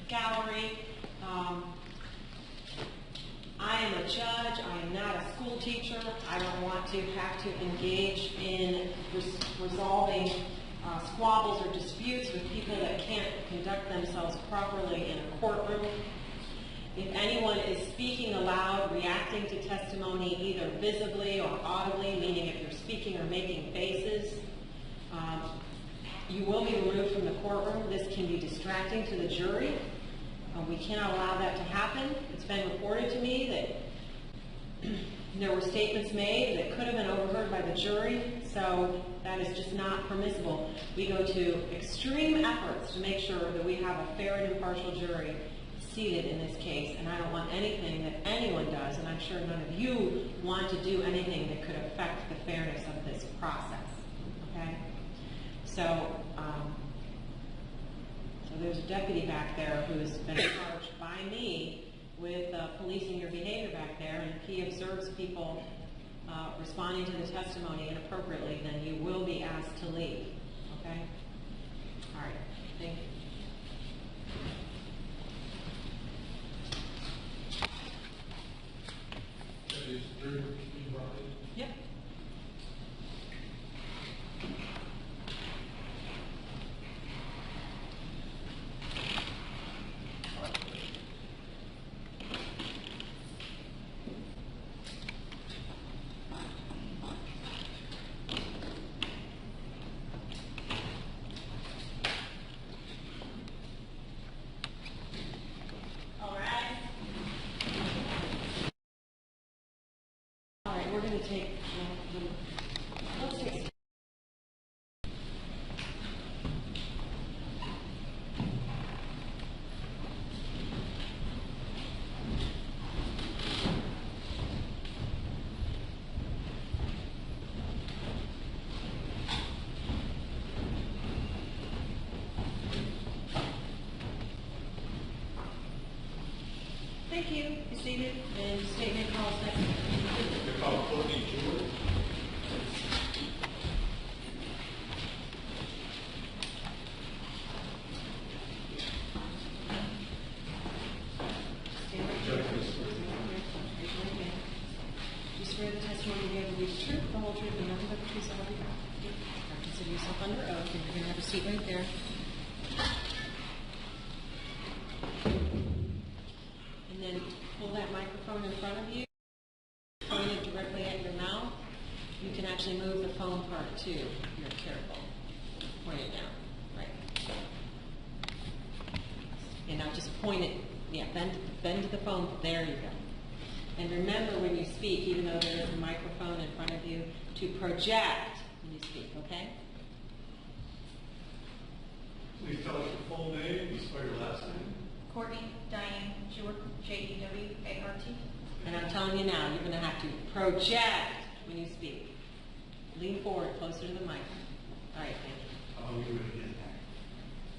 gallery. I am a judge. I am not a school teacher. I don't want to have to engage in resolving squabbles or disputes with people that can't conduct themselves properly in a courtroom. If anyone is speaking aloud, reacting to testimony either visibly or audibly, meaning if you're speaking or making faces, you will be removed from the courtroom. This can be distracting to the jury. We cannot allow that to happen. It's been reported to me that there were statements made that could have been overheard by the jury, so that is just not permissible. We go to extreme efforts to make sure that we have a fair and impartial jury seated in this case, and I don't want anything that anyone does, and I'm sure none of you want to do anything that could affect the fairness of this process, okay? So there's a deputy back there who's been charged by me with policing your behavior back there, and if he observes people responding to the testimony inappropriately, then you will be asked to leave, okay? All right, thank you. Yep. We're going to take, let's take. Thank you. Be seated and statement calls next. The testimony you gave will be the truth, the whole truth, and nothing but the truth, so help you God. Consider yourself under oath, and you're going to have a seat right there. And then pull that microphone in front of you, point it directly at your mouth. You can actually move the phone part too, if you're careful. Point it down, right. And now just point it, yeah, bend to the phone, there you go. And remember when you speak, even though there is a microphone in front of you, to project when you speak, okay? Please tell us your full name, you spell your last name. Courtney Diane Jewart, Jewart. And I'm telling you now, you're going to have to project when you speak. Lean forward, closer to the mic. All right, thank you. I'll do it again.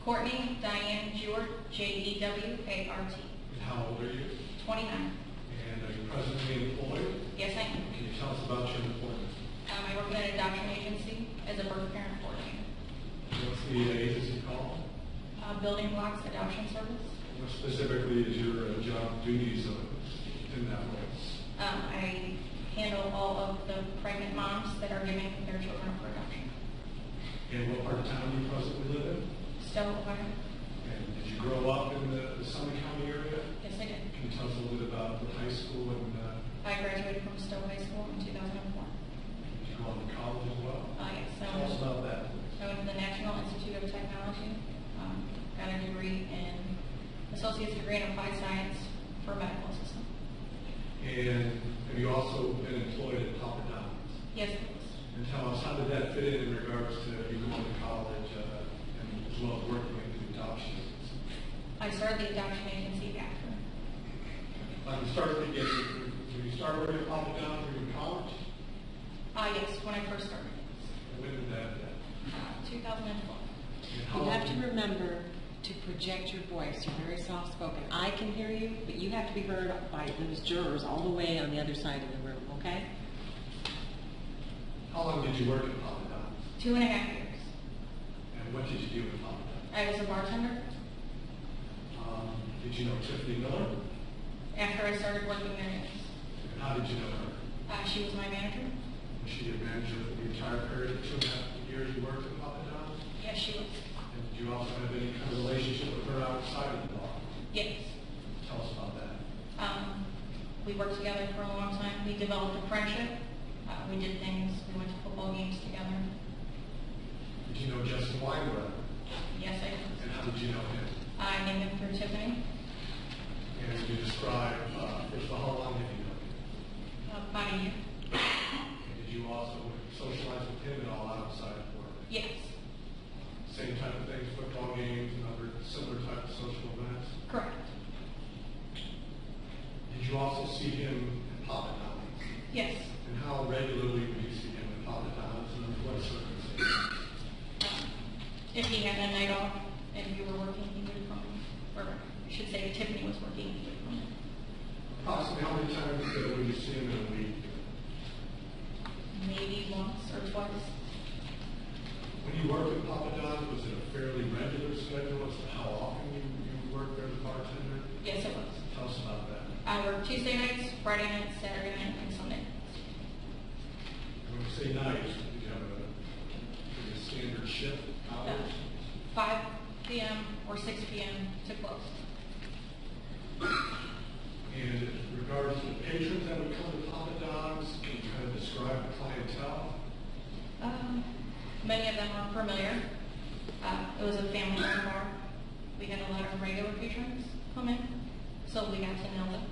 Courtney Diane Jewart, Jewart. And how old are you? 29. And are you presently employed? Yes, I am. Can you tell us about your employment? I work at an adoption agency as a birth parent coordinator. What's the agency called? Building Blocks Adoption Service. What specifically is your job duties in that role? I handle all of the pregnant moms that are giving their children for adoption. And what part of town do you presently live in? Stowe, Ohio. And did you grow up in the Summit County area? Yes, I did. Can you tell us a little bit about the high school and I graduated from Stowe High School in 2004. did you go on to college as well? Yes. Tell us about that. I went to the National Institute of Technology, got a degree in associate's degree in applied science for medical assistant. And have you also been employed at Papa John's? Yes, please. And tell us, how did that fit in regards to you going to college and as well as working in the adoption agency? I started the adoption agency Akron. When you started working at Papa John's, were you in college? Yes, when I first started. When did that happen? 2012. You have to remember to project your voice. You're very soft-spoken. I can hear you, but you have to be heard by those jurors all the way on the other side of the room, okay? How long did you work at Papa John's? 2.5 years. And what did you do at Papa John's? I was a bartender. you know Tiffany Miller? After I started working there, yes. And how did you know her? She was my manager. Was she your manager for the entire period of 2.5 years you worked at Papa John's? Yes, she was. And did you also have any kind of relationship with her outside of the bar? Yes. Tell us about that. We worked together for a long time. We developed a friendship. We did things. We went to football games together. Did you know Justin Winebrenner? Yes, I did. And how did you know him? I named him through Tiffany. And could you describe, first of all, how long have you known him? About a year. And did you also socialize with him at all outside of work? Yes. Same type of things, football games and other similar type of social events? Correct. Did you also see him at Papa John's? Yes. And how regularly would you see him at Papa John's and under what circumstances? If he had a night off and we were working, he would come. Or I should say, if Tiffany was working, he would come. Approximately how many times would you see him in a week? Maybe once or twice. When you worked at Papa John's, was it a fairly regular schedule as to how often you worked there as a bartender? Yes, it was. Tell us about that. I worked Tuesday nights, Friday nights, Saturday night, and Sunday. When you say nights, did you have a standard shift hours? 5 p.m. or 6 p.m. to close. And in regards to the patrons that would come to Papa John's, can you kind of describe the clientele? Many of them are familiar. It was a family-run bar. We had a lot of regular patrons come in, so we got to know them.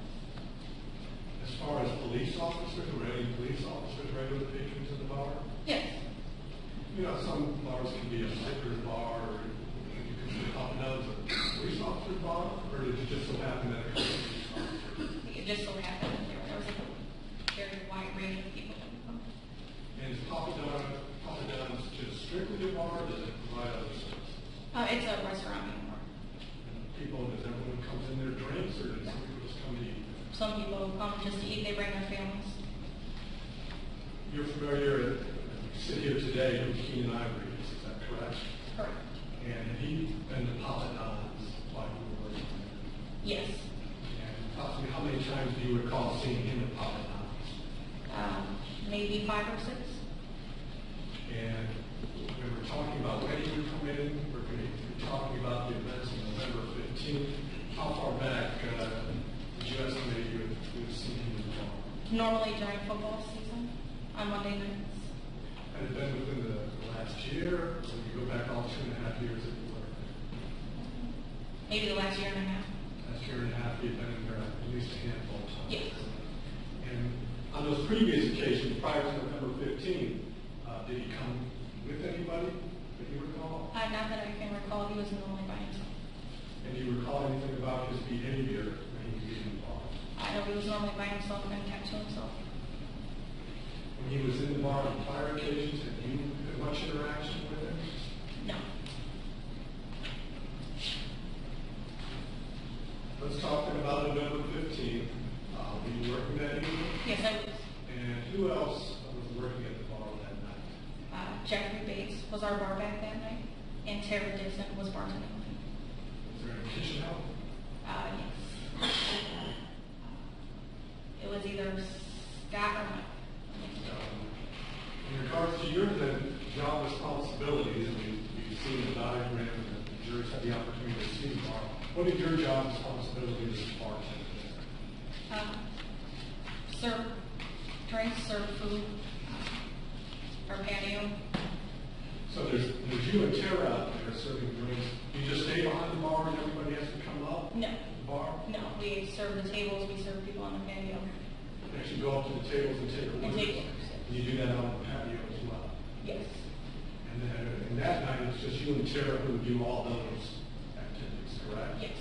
As far as police officers, were any police officers regular patrons of the bar? Yes. You know, some bars can be a liquor bar, or you consider Papa John's a police officer bar, or did it just so happen that it was a police officer? It just so happened that there was a very wide range of people that would come. And is Papa John's just strictly a bar, or does it provide other services? It's a restaurant anymore. Does everyone comes in there drinks, or does some people just come to eat? Some people come just to eat, they bring their families. You're familiar, you sit here today with Kenan Ivery, is that correct? Correct. And have you been to Papa John's while you were working there? Yes. And approximately how many times do you recall seeing him at Papa John's? Maybe 5 or 6. And when we're talking about when he would come in, we're going to be talking about the events on November 15th. How far back did you estimate you would see him in the bar? Normally during football season, on Monday nights. Had it been within the last year, or did you go back all 2.5 years that you worked there? Maybe the last year and a half. Last year and a half, you've been in there at least a handful of times. Yes. And on those previous occasions, prior to November 15th, did he come with anybody that you recall? Not that I can recall, he was normally by himself. And do you recall anything about his behavior when he was in the bar? I know he was normally by himself and kept to himself. When he was in the bar on prior occasions, have you had much interaction with him? No. Let's talk about November 15th. Were you working that evening? Yes, I was. And who else was working at the bar that night? Jeffrey Bates was our bar back that night, and Tara Dixon was bartending with him. Was there any kitchen help? Yes. It was either Scott or Mike. In regards to your then job responsibilities, and we've seen the diagram and the jurors had the opportunity to see the bar. What are your job responsibilities as a bartender? Serve drinks, serve food, our patio. So there's you and Tara out there serving drinks. You just stay behind the bar and everybody has to come up? No. The bar? No, we serve the tables, we serve people on the patio. You actually go up to the tables and take a And look? take pictures. And you do that on the patio as well? Yes. And then, and that night, it's just you and Tara who do all those activities, correct? Yes.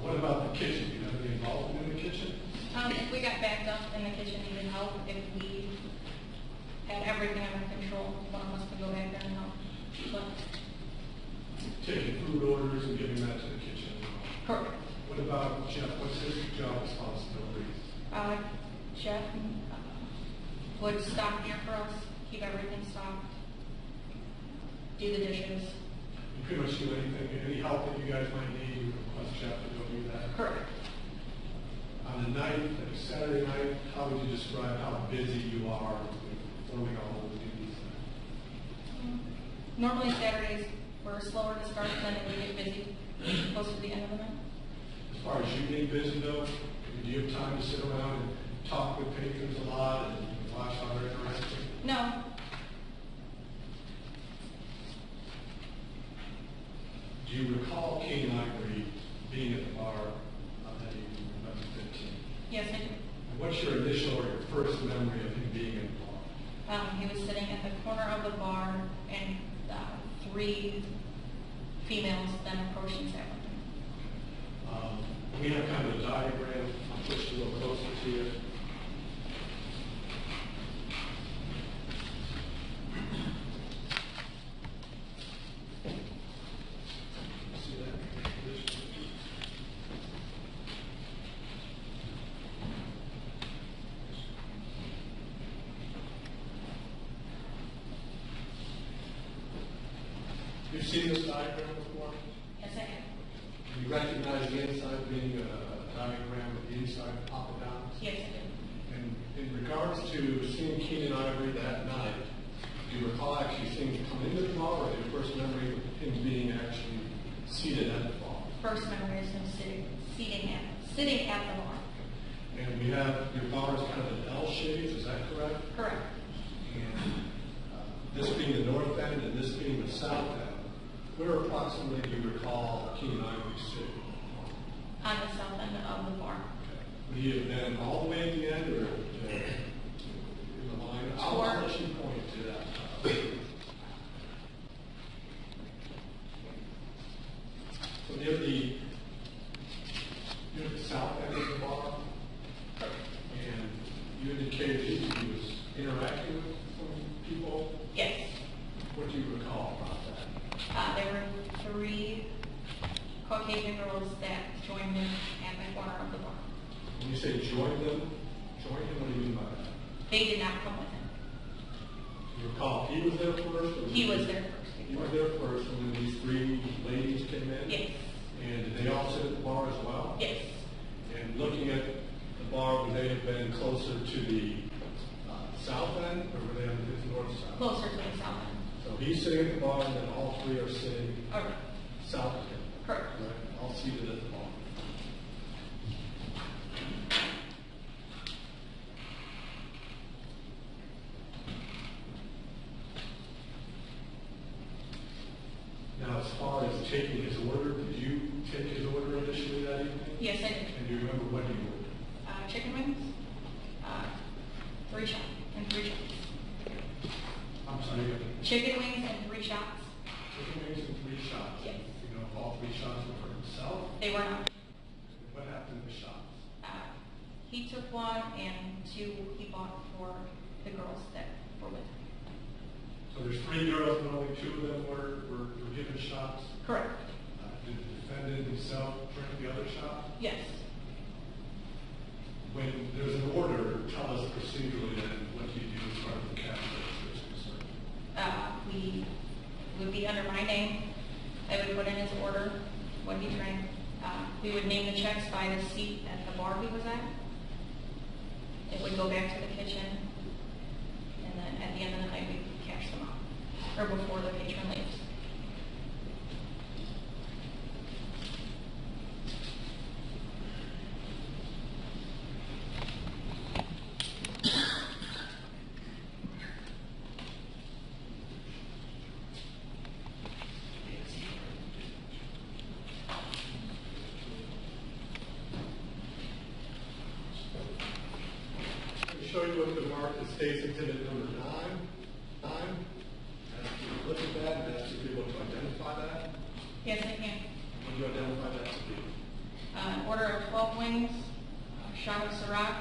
What about the kitchen? Do you have any involvement in the kitchen? If we got backed up in the kitchen, needed help. If we had everything under control, one of us could go back there and help. But, Taking food orders and giving that to the kitchen? correct. What about Jeff? What's his job responsibilities? Jeff would stock beer for us, keep everything stocked, do the dishes. You pretty much do anything, any help that you guys might need, you must have to go do that. Correct. On the night, like Saturday night, how would you describe how busy you are with performing all those duties? Normally Saturdays we're slower to start, then we get busy closer to the end of the night. As far as you being busy though, do you have time to sit around and talk with patrons a lot and watch how they're interacting? No. Do you recall Kenan Ivery being at the bar on that evening, November 15th? Yes, I do. And what's your initial or your first memory of him being in the bar? He was sitting at the corner of the bar, and 3 females then approached and sat with him. We have kind of a diagram. I'll push it a little closer to you. See that? You've seen this diagram before? Yes, I have. Do you recognize the inside being a diagram with the inside popping down? Yes, I do. And in regards to seeing Kenan Ivery that night, do you recall actually seeing him come into the bar, or your first memory of him being actually seated at the bar? First memory is him sitting at the bar. And we have your bar is kind of an L shape, is that correct? Correct. And this being the north end and this being the south end, where approximately do you recall Kenan Ivery sitting? On the south end of the bar. Would he have been all the way at the end or in the line? I'll let you point to that. So near the south end of the bar, and you indicated he was interacting with some people. Yes. What do you recall about that? There were 3 Caucasian girls that joined him at the corner of the bar. When you say join them, what do you mean by that? They did not come with him. Do you recall he was there first? Or He was there first. He was there first, and then these 3 ladies came in? Yes. And did they all sit at the bar as well? Yes. And looking at the bar, would they have been closer to the south end, or were they on the north-south? Closer to the south end. So he's sitting at the bar, and then all 3 are sitting Okay. south of him. Correct. Right? All seated at the bar. Now, as far as taking his order, did you take his order initially that evening? Yes, I did. And do you remember what he ordered? Chicken wings, 3 shots and 3 shots. I'm sorry, Chicken wings and 3 shots. chicken wings and 3 shots. Yes. You know, if all 3 shots were for himself, They were not. what happened to the shots? He took 1 and 2 he bought for the girls that were with him. So there's 3 girls, but only 2 of them were given shots. Correct. Did the defendant himself drink the other shot? Yes. When there's an order, tell us procedurally then what you do as far as the cash register is concerned. We would be under my name. I would put in his order, what he drank. We would name the checks by the seat at the bar he was at. It would go back to the kitchen, and then at the end of the night, we would cash them out, or before the patron leaves. Let me show you what the mark that states exhibit number 9. Ask you to look at that and ask you to be able to identify that. Yes, I can. What do you identify that to be? Order of 12 wings, a shot of Ciroc,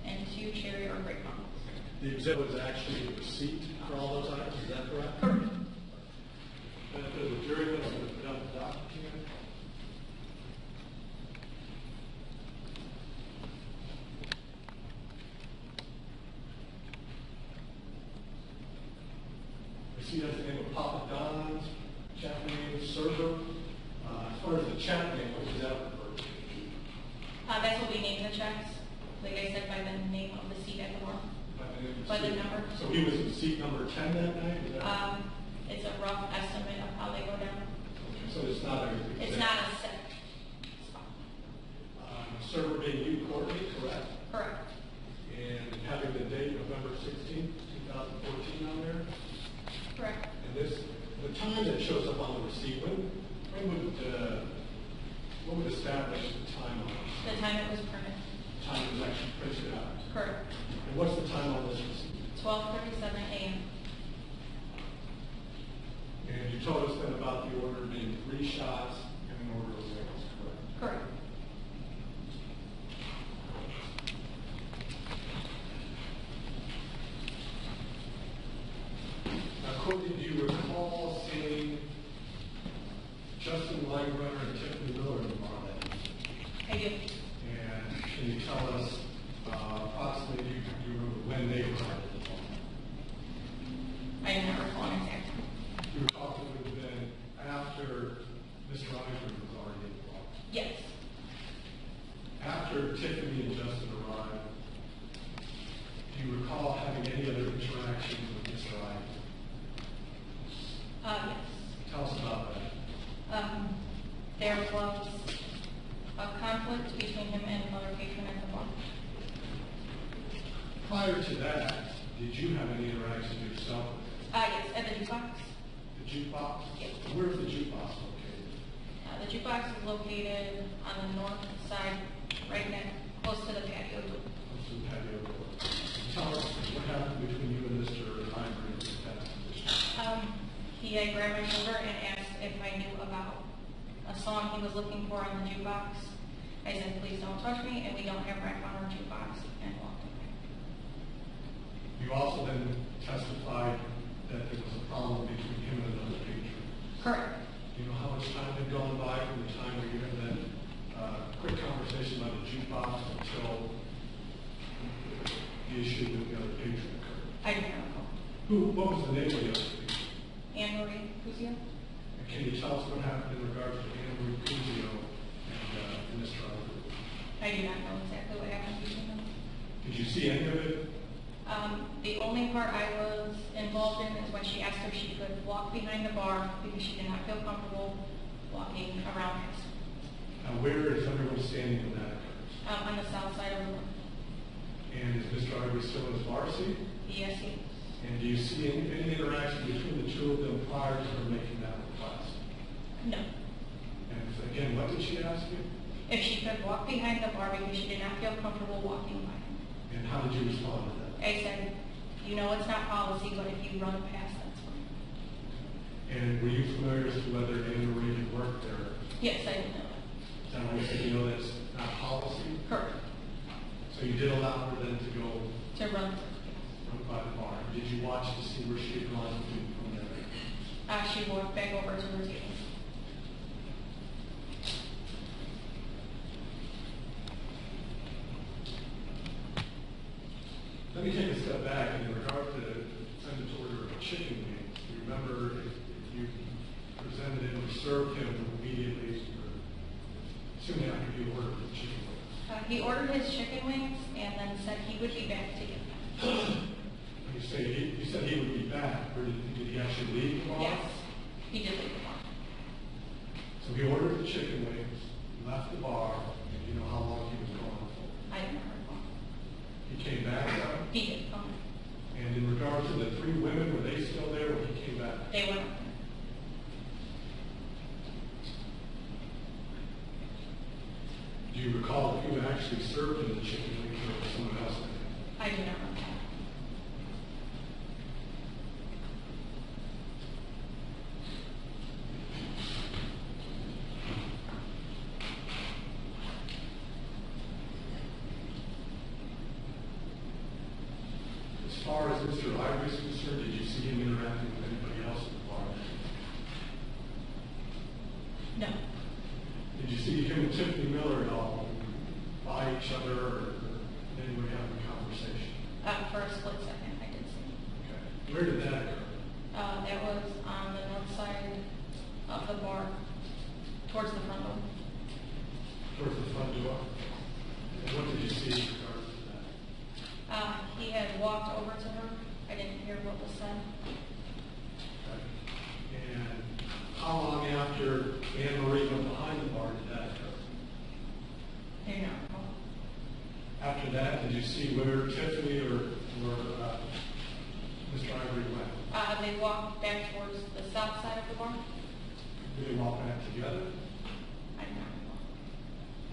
and 2 cherry or grape bombs. The exhibit was actually a receipt for all those items, is that correct? Correct. Benefit of the jury, let's put down the document. Receipt has the name of Papa Don's, Japanese server. As far as the chat name, what 10 that night? Is that- It's a rough estimate of how they go down. So it's not a... It's not a set spot. Server being you, Courtney, correct? Correct. And having the date November 16th, 2014 on there? Correct. And this, the time that shows up on the receipt, what would establish the time on it? The time it was printed. The time it was actually printed out? Correct. And what's the time on this receipt? 12:37 a.m. And you told us then about the order being 3 shots and an order of wings, correct? Correct. Now, Courtney, do you recall seeing Justin Winebrenner and Tiffany Miller in the bar that evening? I do. And can you tell us approximately, do you remember when they arrived at the bar? I do not recall an exact time. You recall it would have been after Mr. Ivery was already in the bar? Yes. After Tiffany and Justin arrived, do you recall having any other interactions with Mr. Ivery? Yes. Tell us about that. There was a conflict between him and another patron at the bar. Prior to that, did you have any interaction yourself with him? Yes, at the jukebox. The jukebox? Yes. Where's the jukebox located? The jukebox is located on the north side, right next, close to the patio door. Close to the patio door. Tell us what happened between you and Mr. Ivory in that position. He had grabbed my shoulder and asked if I knew about a song he was looking for on the jukebox. I said, please don't touch me, and we don't have rec on our jukebox, and walked away. You also then testified that there was a problem between him and another patron. Correct. Do you know how much time had gone by from the time where you had that quick conversation about the jukebox until the issue with the other patron occurred? I do not recall. What was the name of the other patron? Anne-Marie Cusio? And can you tell us what happened in regards to Anne-Marie Cusio and Mr. Ivory? I do not know exactly what happened between them. Did you see any of it? The only part I was involved in is when she asked if she could walk behind the bar because she did not feel comfortable walking around us. Now, where is everyone standing when that occurs? On the south side of the room. And is Mr. Ivory still in his bar seat? Yes, he is. And do you see any interaction between the two of them prior to her making that request? No. And again, what did she ask you? If she could walk behind the bar because she did not feel comfortable walking by him. And how did you respond to that? I said, you know it's not policy, but if you run past, that's fine. And were you familiar as to whether Anne-Marie had worked there? Yes, I did know that. Is that why you said you know that's not policy? Correct. So you did allow her then to go To run. by the bar. Did you watch to see where she had gone from there? She walked back over to her table. Let me take a step back in regard to the defendant's order of chicken wings. Do you remember if you presented him or served him immediately or soon after you ordered the chicken wings? He ordered his chicken wings and then said he would be back to get them. You said he would be back, or did he actually leave the bar? Yes, he did leave the bar. So he ordered the chicken wings, left the bar, and you know how long he was gone for? I did not recall. He came back, He did come. and in regard to the 3 women, were they still there when he came back? They went. Do you recall if you actually served him the chicken wings or was someone else? I do not recall. As far as Mr. Ivory is concerned, did you see him interacting with anybody else in the bar? No. Did you see him and Tiffany Miller at all by each other or anybody having a conversation? For a split second, I did see. Okay. Where did that occur? That was on the north side of the bar, towards the front door. Towards the front door? And what did you see in regards to that? He had walked over to her. I didn't hear what was said. Anne Marie went behind the bar, did that occur? I do not recall. After that, did you see where Tiffany or Mr. Ivory went? They walked back towards the south side of the bar. Did they walk back together? I do not recall.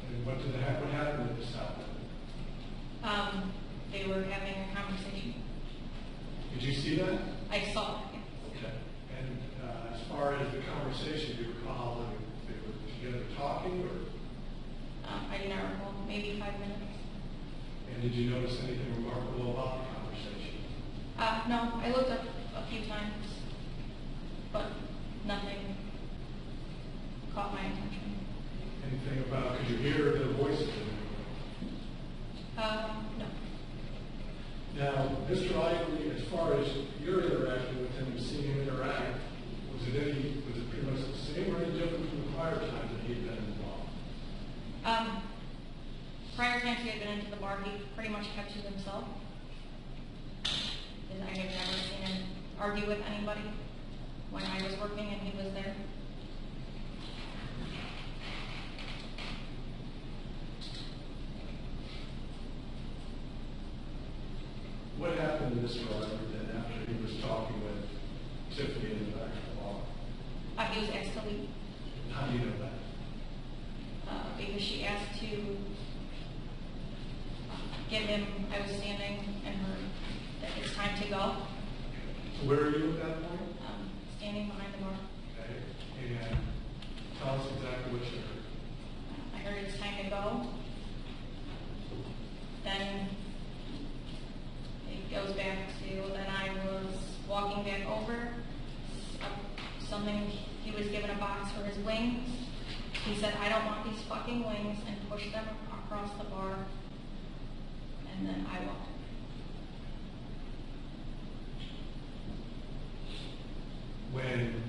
And what happened at the south end? They were having a conversation. Did you see that? I saw it, yes. Okay. And as far as the conversation, do you recall how they were together talking, or? I do not recall, maybe 5 minutes. And did you notice anything remarkable about the conversation? No, I looked up a few times, but nothing caught my attention. Anything about, could you hear their voices? No. Now, Mr. Ivory, as far as your interaction with him, seeing him interact, was it pretty much the same or any different from the prior times that he had been involved? Prior times he had been into the bar, he pretty much kept to himself. And I had never seen him argue with anybody when I was working and he was there. What happened to Mr. Ivory then after he was talking with Tiffany in the back of the bar? He was asked to leave How do you know that? because she asked to give him, I was standing and heard that it's time to go. So where are you at that point? Standing behind the bar. Okay. And tell us exactly what you heard. I heard it's time to go. Then it goes back to, then I was walking back over, something, he was given a box for his wings. He said, I don't want these fucking wings, and pushed them across the bar. And then I walked. When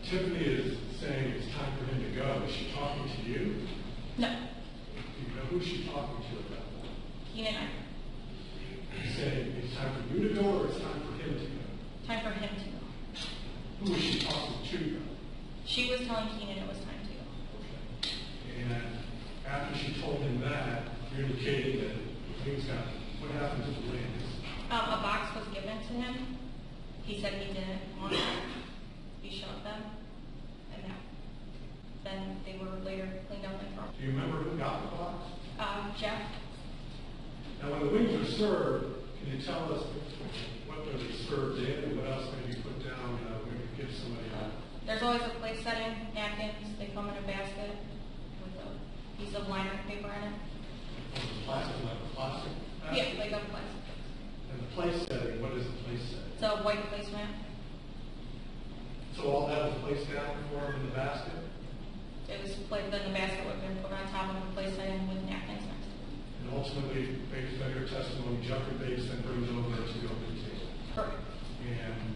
Tiffany is saying it's time for him to go, is she talking to you? No, Do you know who she's talking to at that point? Kenan Ivery. Saying it's time for you to go or it's time for him to go? Time for him to go. Who is she talking to though? She was telling Kenan it was time to go. Okay. And after she told him that, you're indicating that things got, what happened to the wings? A box was given to him. He said he didn't want to. He shoved them, and then they were later cleaned up and thrown. Do you remember who got the box? Jeff. Now, when the wings are served, can you tell us what are they served in and what else may be put down when you give somebody a... There's always a place setting, napkins. They come in a basket with a piece of liner paper in it. Plastic, like a plastic? Yeah, like a plastic. And the place setting, what is the place setting? It's a white placemat. So all that was placed down for him in the basket? It was then the basket would have been put on top of the place setting with napkins next to it. And ultimately, based on your testimony, Jeffrey Bates then brings over to the open table. Correct. And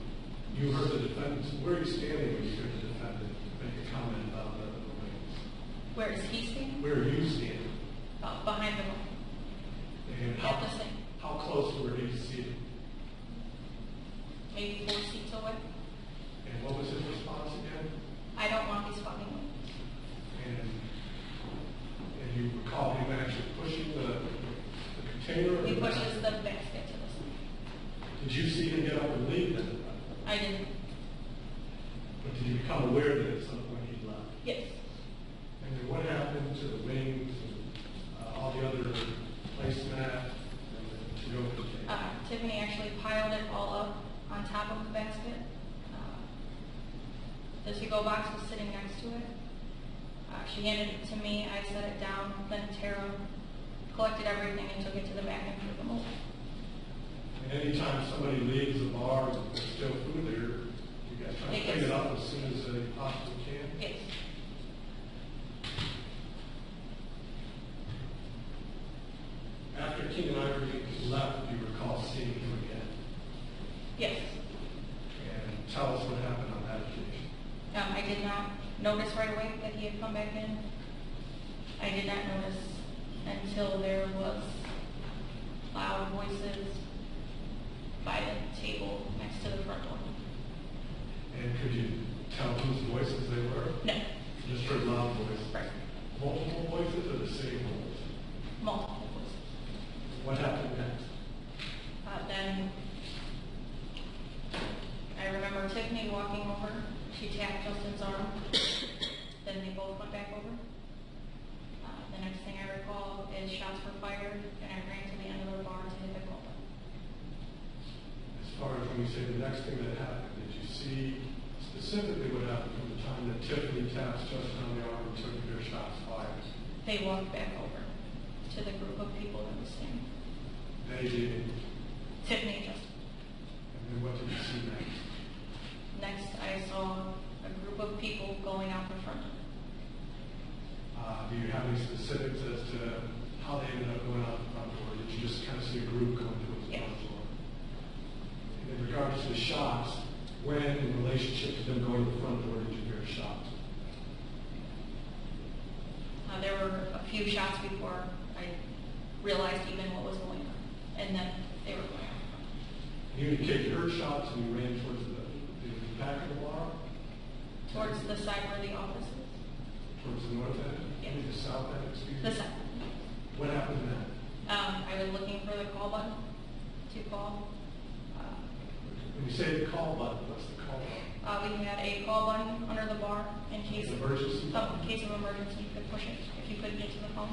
you heard the defendant. Where are you standing when you hear the defendant make a comment about the wings? Where is he standing? Where are you standing? Behind the bar. And At the same. how close were you seated? Maybe 4 seats away. And what was his response again? I don't want these fucking wings. And you recall him actually pushing the container? or He the pushes basket? the basket to the side. Did you see him get up and leave then? I didn't. But did you become aware that at some point he left? Yes. And then what happened to the wings and all the other placemat to go with the table? Tiffany actually piled it all up on top of the basket. The to-go box was sitting next to it. She handed it to me. I set it down. Then Tara collected everything and took it to the back and threw them away. And anytime somebody leaves a bar and there's still food there, you guys try to Yes. clean it up as soon as you possibly can? Yes. After Kenan Ivery left, do you recall seeing him again? Yes. And tell us what happened on that occasion. I did not notice right away that he had come back in. I did not notice until there was loud voices by the table next to the front door. And could you tell whose voices they were? No. Just heard Justin's arm. Then they both went back over. The next thing I recall is shots were fired, and I ran to the end of the bar to hit the call button. As far as when you say the next thing that happened, did you see specifically what happened from the time that Tiffany taps Justin on the arm and took their shots fired? They walked back over to the group of people that was standing. They did. Tiffany and Justin. And then what did you see next? Next, I saw a group of people going out the front. Do you have any specifics as to how they ended up going out the front door? Did you just kind of see a group going towards the front door? And in regards to the shots, when in relationship to them going to the front door did you hear shots? There were a few shots before I realized even what was going on, and then they were going out the front. You indicate you heard shots and you ran towards the back of the bar? Towards the side where the office is. Towards the north end? Yeah. Maybe the south end, excuse me? The side. What happened then? I was looking for the call button to call. When you say the call button, what's the call button? We had a call button under the bar in case Emergency? of emergency. You could push it if you couldn't get to the phone.